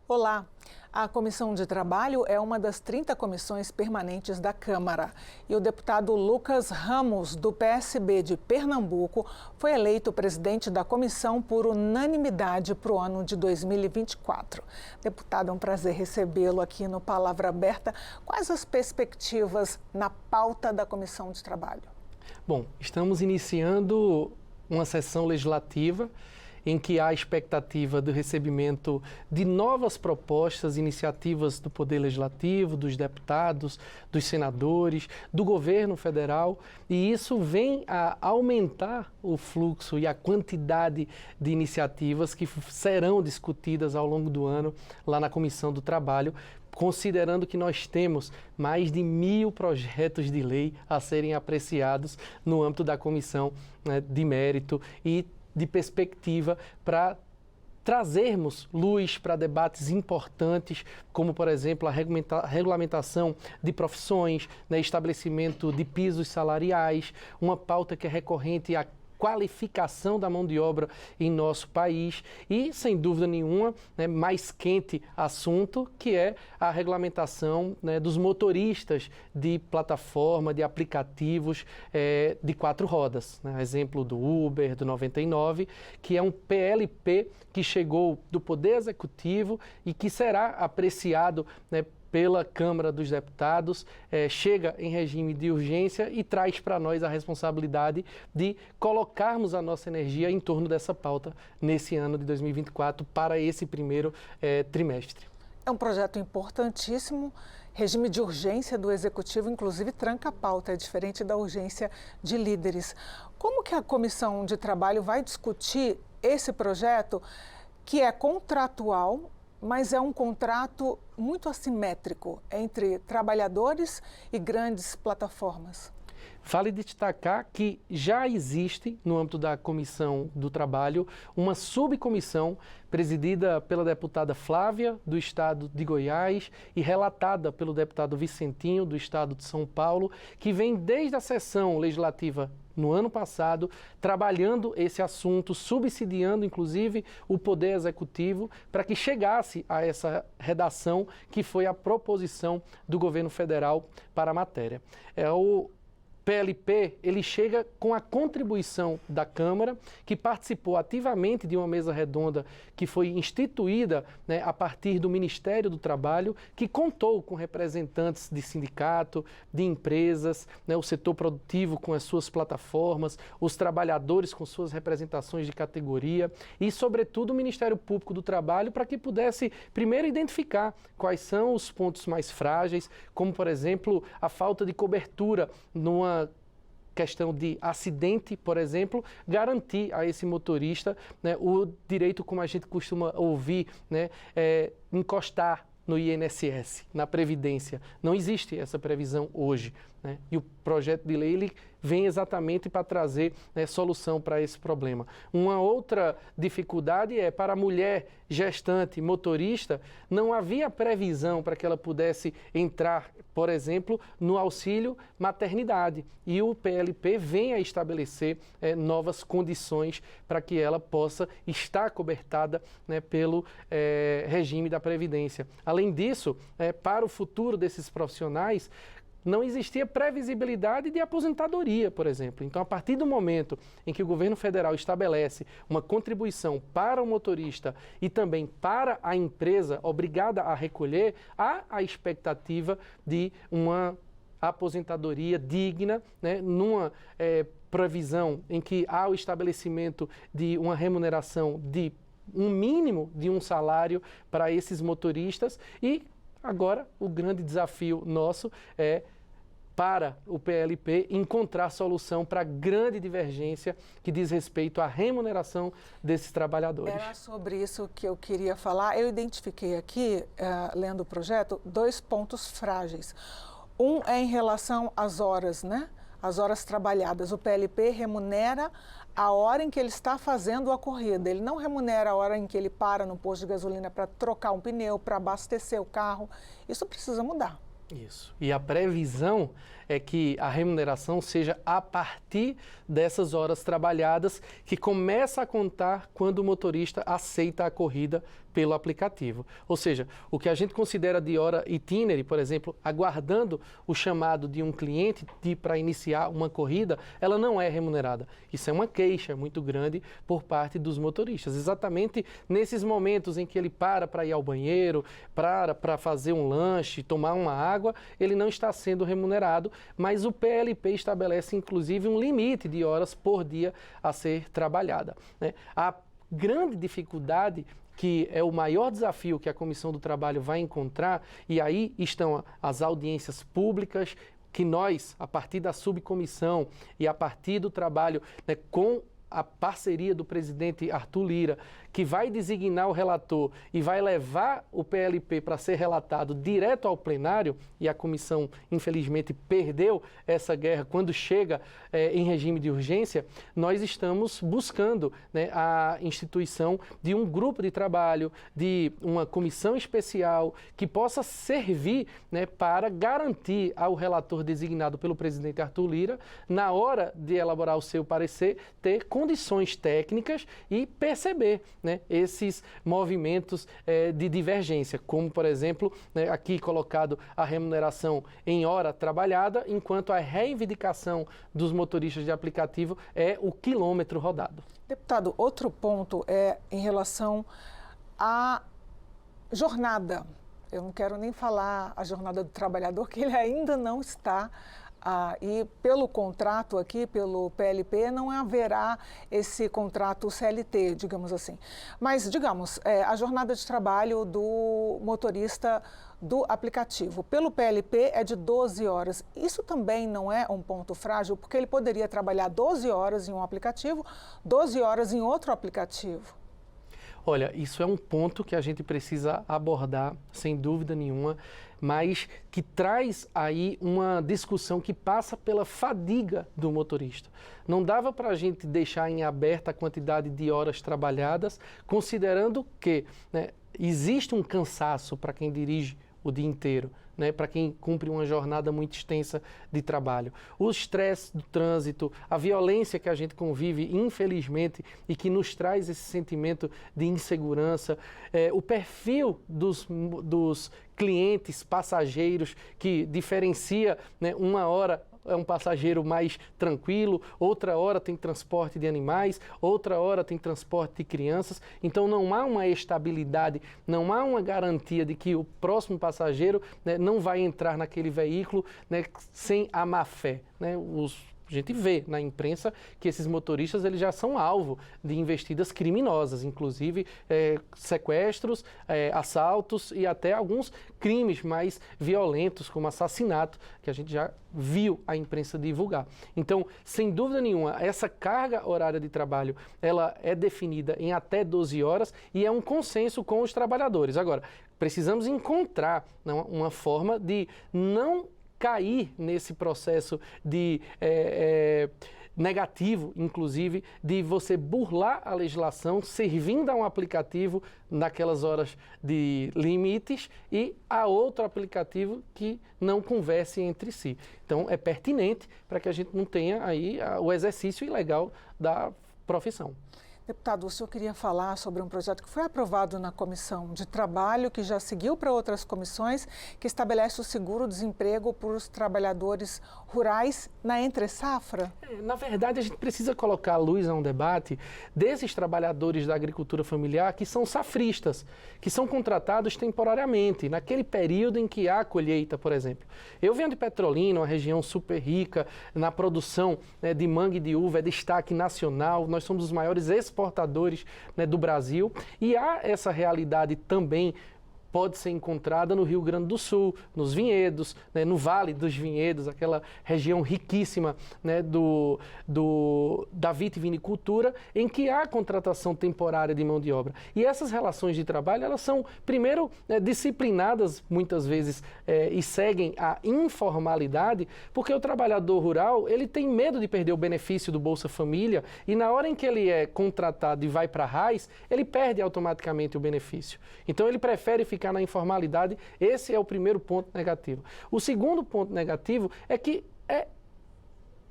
Olá! A Comissão de Trabalho é uma das 30 comissões permanentes da Câmara. E o deputado Lucas Ramos, do PSB de Pernambuco, foi eleito presidente da comissão por unanimidade para o ano de 2024. Deputado, é um prazer recebê-lo aqui no Palavra Aberta. Quais as perspectivas na pauta da Comissão de Trabalho? Bom, estamos iniciando uma sessão legislativa em que há expectativa do recebimento de novas propostas, iniciativas do Poder Legislativo, dos deputados, dos senadores, do governo federal, e isso vem a aumentar o fluxo e a quantidade de iniciativas que serão discutidas ao longo do ano lá na Comissão do Trabalho, considerando que nós temos mais de 1.000 projetos de lei a serem apreciados no âmbito da Comissão, de Mérito e de perspectiva para trazermos luz para debates importantes, como, por exemplo, a regulamentação de profissões, estabelecimento de pisos salariais, uma pauta que é recorrente à qualificação da mão de obra em nosso país e, sem dúvida nenhuma, mais quente assunto, que é a regulamentação dos motoristas de plataforma, de aplicativos de 4 rodas. Exemplo do Uber, do 99, que é um PLP que chegou do Poder Executivo e que será apreciado pela Câmara dos Deputados, chega em regime de urgência e traz para nós a responsabilidade de colocarmos a nossa energia em torno dessa pauta nesse ano de 2024 para esse primeiro trimestre. É um projeto importantíssimo. Regime de urgência do Executivo, inclusive, tranca a pauta, é diferente da urgência de líderes. Como que a Comissão de Trabalho vai discutir esse projeto que é contratual, mas é um contrato muito assimétrico entre trabalhadores e grandes plataformas? Vale destacar que já existe, no âmbito da Comissão do Trabalho, uma subcomissão presidida pela deputada Flávia, do estado de Goiás, e relatada pelo deputado Vicentinho, do estado de São Paulo, que vem desde a sessão legislativa no ano passado, trabalhando esse assunto, subsidiando, inclusive, o Poder Executivo para que chegasse a essa redação que foi a proposição do governo federal para a matéria. O PLP, ele chega com a contribuição da Câmara, que participou ativamente de uma mesa redonda que foi instituída a partir do Ministério do Trabalho, que contou com representantes de sindicato, de empresas, o setor produtivo com as suas plataformas, os trabalhadores com suas representações de categoria e, sobretudo, o Ministério Público do Trabalho, para que pudesse, primeiro, identificar quais são os pontos mais frágeis, como, por exemplo, a falta de cobertura numa questão de acidente, por exemplo, garantir a esse motorista o direito, como a gente costuma ouvir, encostar no INSS, na Previdência. Não existe essa previsão hoje. E o projeto de lei ele vem exatamente para trazer solução para esse problema. Uma outra dificuldade é para a mulher gestante, motorista, não havia previsão para que ela pudesse entrar, por exemplo, no auxílio maternidade. E o PLP vem a estabelecer novas condições para que ela possa estar cobertada pelo regime da Previdência. Além disso, para o futuro desses profissionais, não existia previsibilidade de aposentadoria, por exemplo. Então, a partir do momento em que o governo federal estabelece uma contribuição para o motorista e também para a empresa obrigada a recolher, há a expectativa de uma aposentadoria digna, numa previsão em que há o estabelecimento de uma remuneração de um mínimo de um salário para esses motoristas e agora o grande desafio nosso é para o PLP encontrar solução para a grande divergência que diz respeito à remuneração desses trabalhadores. Era sobre isso que eu queria falar. Eu identifiquei aqui, lendo o projeto, 2 pontos frágeis. Um é em relação às horas, As horas trabalhadas. O PLP remunera a hora em que ele está fazendo a corrida. Ele não remunera a hora em que ele para no posto de gasolina para trocar um pneu, para abastecer o carro. Isso precisa mudar. Isso. E a previsão é que a remuneração seja a partir dessas horas trabalhadas, que começa a contar quando o motorista aceita a corrida pelo aplicativo. Ou seja, o que a gente considera de hora itinerary, por exemplo, aguardando o chamado de um cliente para iniciar uma corrida, ela não é remunerada. Isso é uma queixa muito grande por parte dos motoristas. Exatamente nesses momentos em que ele para ir ao banheiro, para fazer um lanche, tomar uma água, ele não está sendo remunerado, mas o PLP estabelece inclusive um limite de horas por dia a ser trabalhada, né? A grande dificuldade, que é o maior desafio que a Comissão do Trabalho vai encontrar, e aí estão as audiências públicas, que nós, a partir da subcomissão e a partir do trabalho, né, com a parceria do presidente Arthur Lira, que vai designar o relator e vai levar o PLP para ser relatado direto ao plenário, e a comissão, infelizmente, perdeu essa guerra quando chega em regime de urgência, nós estamos buscando, né, a instituição de um grupo de trabalho, de uma comissão especial que possa servir, né, para garantir ao relator designado pelo presidente Arthur Lira, na hora de elaborar o seu parecer, ter condições técnicas e perceber, né, esses movimentos de divergência, como, por exemplo, né, aqui colocado a remuneração em hora trabalhada, enquanto a reivindicação dos motoristas de aplicativo é o quilômetro rodado. Deputado, outro ponto é em relação à jornada. Eu não quero nem falar a jornada do trabalhador, que ele ainda não está. E pelo contrato aqui, pelo PLP, não haverá esse contrato CLT, digamos assim. Mas, digamos, a jornada de trabalho do motorista do aplicativo, pelo PLP, é de 12 horas. Isso também não é um ponto frágil, porque ele poderia trabalhar 12 horas em um aplicativo, 12 horas em outro aplicativo. Olha, isso é um ponto que a gente precisa abordar, sem dúvida nenhuma, mas que traz aí uma discussão que passa pela fadiga do motorista. Não dava para a gente deixar em aberta a quantidade de horas trabalhadas, considerando que, né, existe um cansaço para quem dirige o dia inteiro, né, para quem cumpre uma jornada muito extensa de trabalho. O estresse do trânsito, a violência que a gente convive, infelizmente, e que nos traz esse sentimento de insegurança, o perfil dos clientes, passageiros, que diferencia, né, uma hora é um passageiro mais tranquilo, outra hora tem transporte de animais, outra hora tem transporte de crianças. Então não há uma estabilidade, não há uma garantia de que o próximo passageiro, né, não vai entrar naquele veículo, né, sem a má fé, né? A gente vê na imprensa que esses motoristas eles já são alvo de investidas criminosas, inclusive sequestros, assaltos e até alguns crimes mais violentos, como assassinato, que a gente já viu a imprensa divulgar. Então, sem dúvida nenhuma, essa carga horária de trabalho ela é definida em até 12 horas e é um consenso com os trabalhadores. Agora, precisamos encontrar, não, uma forma de não cair nesse processo de negativo, inclusive, de você burlar a legislação, servindo a um aplicativo naquelas horas de limites e a outro aplicativo que não converse entre si. Então, é pertinente para que a gente não tenha aí o exercício ilegal da profissão. Deputado, o senhor queria falar sobre um projeto que foi aprovado na Comissão de Trabalho, que já seguiu para outras comissões, que estabelece o seguro-desemprego para os trabalhadores rurais na entre-safra? Na verdade, a gente precisa colocar à luz a um debate desses trabalhadores da agricultura familiar que são safristas, que são contratados temporariamente, naquele período em que há colheita, por exemplo. Eu venho de Petrolina, uma região super rica na produção, né, de manga e de uva, é destaque nacional, nós somos os maiores exportadores, né, do Brasil, e há essa realidade também pode ser encontrada no Rio Grande do Sul, nos vinhedos, né, no Vale dos Vinhedos, aquela região riquíssima, né, da vitivinicultura, em que há contratação temporária de mão de obra. E essas relações de trabalho, elas são, primeiro, disciplinadas muitas vezes e seguem a informalidade, porque o trabalhador rural, ele tem medo de perder o benefício do Bolsa Família e na hora em que ele é contratado e vai para a RAIS, ele perde automaticamente o benefício. Então, ele prefere ficar na informalidade. Esse é o primeiro ponto negativo. O segundo ponto negativo é que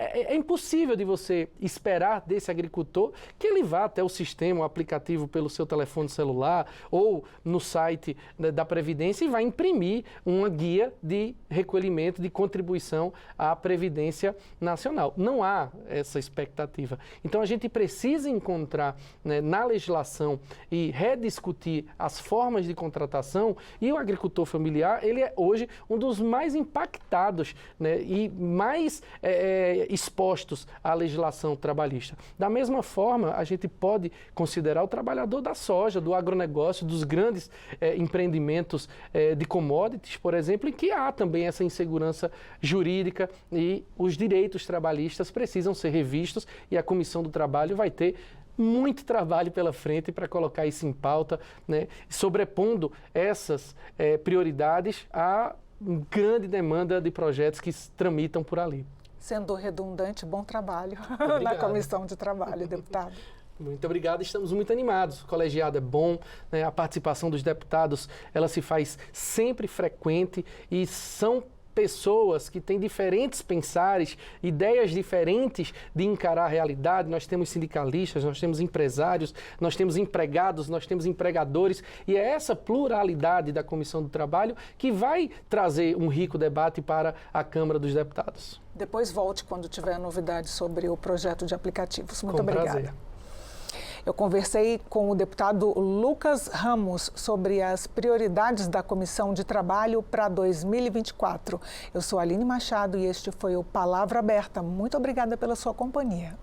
É impossível de você esperar desse agricultor que ele vá até o sistema, o aplicativo pelo seu telefone celular ou no site da Previdência e vai imprimir uma guia de recolhimento, de contribuição à Previdência Nacional. Não há essa expectativa. Então a gente precisa encontrar, né, na legislação e rediscutir as formas de contratação, e o agricultor familiar, ele é hoje um dos mais impactados, né, e mais expostos à legislação trabalhista. Da mesma forma, a gente pode considerar o trabalhador da soja, do agronegócio, dos grandes empreendimentos de commodities, por exemplo, em que há também essa insegurança jurídica e os direitos trabalhistas precisam ser revistos, e a Comissão do Trabalho vai ter muito trabalho pela frente para colocar isso em pauta, né, sobrepondo essas prioridades à grande demanda de projetos que tramitam por ali. Sendo redundante, bom trabalho na Comissão de Trabalho, deputado. Muito obrigado, estamos muito animados. O colegiado é bom, né? A participação dos deputados, ela se faz sempre frequente e são pessoas que têm diferentes pensares, ideias diferentes de encarar a realidade. Nós temos sindicalistas, nós temos empresários, nós temos empregados, nós temos empregadores, e é essa pluralidade da Comissão do Trabalho que vai trazer um rico debate para a Câmara dos Deputados. Depois volte quando tiver novidades sobre o projeto de aplicativos. Muito obrigada. Prazer. Eu conversei com o deputado Lucas Ramos sobre as prioridades da Comissão de Trabalho para 2024. Eu sou Aline Machado e este foi o Palavra Aberta. Muito obrigada pela sua companhia.